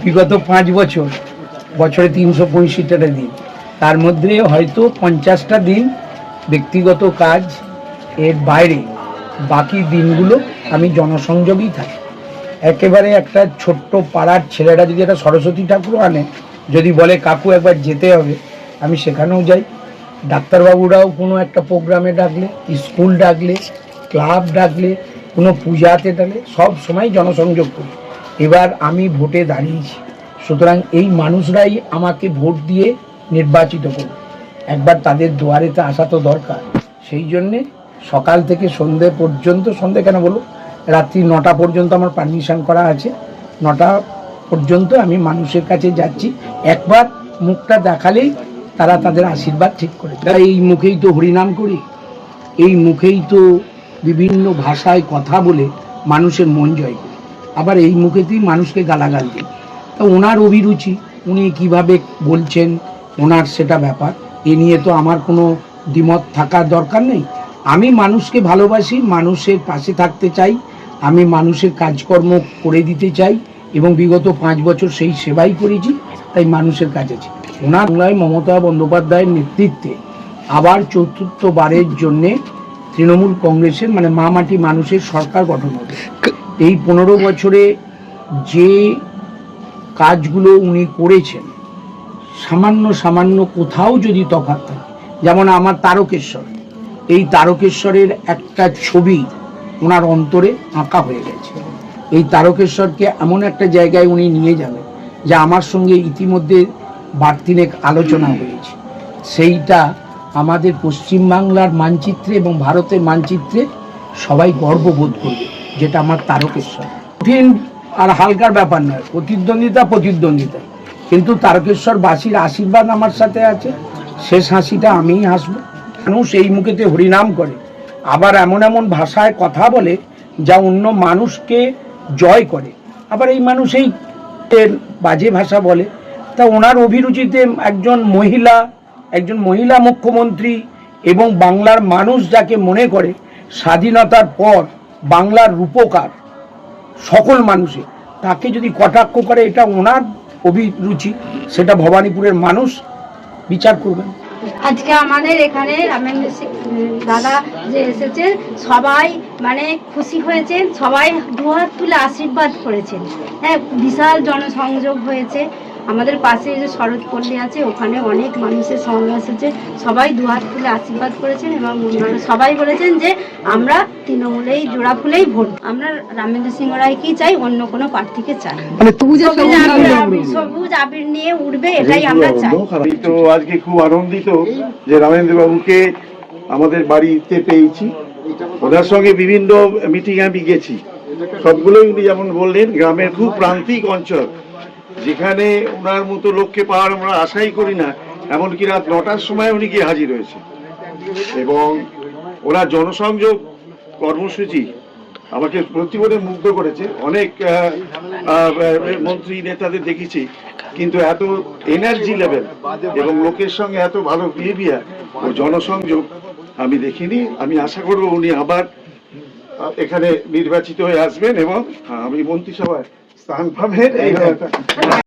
বিগত 5 বছর, বছরে 365টা দিন, তার মধ্যে হয়তো 50টা দিন ব্যক্তিগত কাজ, এর বাইরে বাকি দিনগুলো আমি জনসংযোগেই থাকি। একেবারে একটা ছোট্ট পাড়ার ছেলেরা যদি একটা সরস্বতী ঠাকুর আনে, যদি বলে কাকু একবার যেতে হবে, আমি সেখানেও যাই। ডাক্তারবাবুরাও কোনো একটা প্রোগ্রামে ডাকলে, স্কুল ডাকলে, ক্লাব ডাকলে, কোনো পূজাতে ডাকলে সব সময় জনসংযোগ করি। এবার আমি ভোটে দাঁড়িয়েছি, সুতরাং এই মানুষরাই আমাকে ভোট দিয়ে নির্বাচিত করবে। একবার তাদের দুয়ারেতে আসা তো দরকার। সেই জন্যে সকাল থেকে সন্ধে পর্যন্ত, সন্ধে কেন বলো, রাত্রি 9টা পর্যন্ত আমার পারমিশন করা আছে। 9টা পর্যন্ত আমি মানুষের কাছে যাচ্ছি। একবার মুখটা দেখালেই তারা তাদের আশীর্বাদ ঠিক করে। তাই এই মুখেই তো হরিনাম করি, এই মুখেই তো বিভিন্ন ভাষায় কথা বলে মানুষের মন জয় করি, আবার এই মুখেতেই মানুষকে গালাগাল দিই। তা ওনার অভিরুচি, উনি কিভাবে বলছেন ওনার সেটা ব্যাপার, এ নিয়ে তো আমার কোনো দ্বিমত থাকার দরকার নেই। আমি মানুষকে ভালোবাসি, মানুষের পাশে থাকতে চাই, আমি মানুষের কাজকর্ম করে দিতে চাই এবং বিগত 5 বছর সেই সেবাই করেছি, তাই মানুষের কাছে আছি। ওনার মমতা বন্দ্যোপাধ্যায়ের নেতৃত্বে আবার 4র্থবারের জন্যে তৃণমূল কংগ্রেসের মানে মা মাটি মানুষের সরকার গঠন হবে। এই 15 বছরে যে কাজগুলো উনি করেছেন, সামান্য সামান্য কোথাও যদি তফাৎ থাকে, যেমন আমার তারকেশ্বর, এই তারকেশ্বরের একটা ছবি ওনার অন্তরে আঁকা হয়ে গেছে। এই তারকেশ্বরকে এমন একটা জায়গায় উনি নিয়ে যাবেন যা আমার সঙ্গে ইতিমধ্যে বার্তিনেক আলোচনা হয়েছে। সেইটা আমাদের পশ্চিমবাংলার মানচিত্রে এবং ভারতের মানচিত্রে সবাই গর্ববোধ করবে, যেটা আমার তারকেশ্বর। কঠিন আর হালকার ব্যাপার নয়, প্রতিদ্বন্দ্বিতা, কিন্তু তারকেশ্বরবাসীর আশীর্বাদ আমার সাথে আছে। শেষ হাসিটা আমিই হাসবো। মানুষ এই মুখেতে হরিনাম করে, আবার এমন এমন ভাষায় কথা বলে যা অন্য মানুষকে জয় করে, আবার এই মানুষ এই বাজে ভাষা বলে। তা ওনার অভিরুচিতে একজন মহিলা মুখ্যমন্ত্রী এবং বাংলার মানুষ যাকে মনে করে স্বাধীনতার পর বাংলার রূপকার সকল মানুষে, তাকে যদি কটাক্ষ করে, এটা ওনার অভিরুচি, সেটা ভবানীপুরের মানুষ বিচার করবেন। আজকে আমাদের এখানে দাদা যে এসেছে, সবাই মানে খুশি হয়েছেন, সবাই দুহাত তুলে আশীর্বাদ করেছেন। হ্যাঁ, বিশাল জনসংযোগ হয়েছে। আমাদের পাশে যে শরৎপল্লী আছে, ওখানে অনেক মানুষের সমাবেশ হয়েছে, সবাই দুহাত তুলে আশীর্বাদ করেছেন এবং সবাই বলেছেন যে আমরা তৃণমূলেই জোড়া ফুলেই ভোট, আমরা রামেন্দ্র সিংহ রায়কেই চাই, অন্য কোনো প্রার্থীকে চাই। সবুজ আবির নিয়ে উঠবে, এটাই আমরা চাই। তো আজকে খুব আনন্দিত যে রামেন্দ্র বাবুকে আমাদের বাড়িতে পেয়েছি। ওনার সঙ্গে বিভিন্ন মিটিং আমি গেছি, সবগুলোই উনি যেমন বললেন গ্রামের খুব প্রান্তিক অঞ্চল, যেখানে ওনার মতো লোককে পাওয়ার আমরা আশাই করি না, এমনকি রাত 9টার সময় উনি গিয়ে হাজির হয়েছে। এবং ওনার জনসংযোগ কর্মসূচি আমাকে প্রতিবারে মুগ্ধ করেছে। অনেক মন্ত্রী নেতাদের দেখেছি, কিন্তু এত এনার্জি লেভেল এবং লোকের সঙ্গে এত ভালো বিহেভিয়ার ও জনসংযোগ আমি দেখিনি। আমি আশা করব উনি আবার এখানে নির্বাচিত হয়ে আসবেন এবং আমি মন্ত্রিসভায় স্থান পাবেন।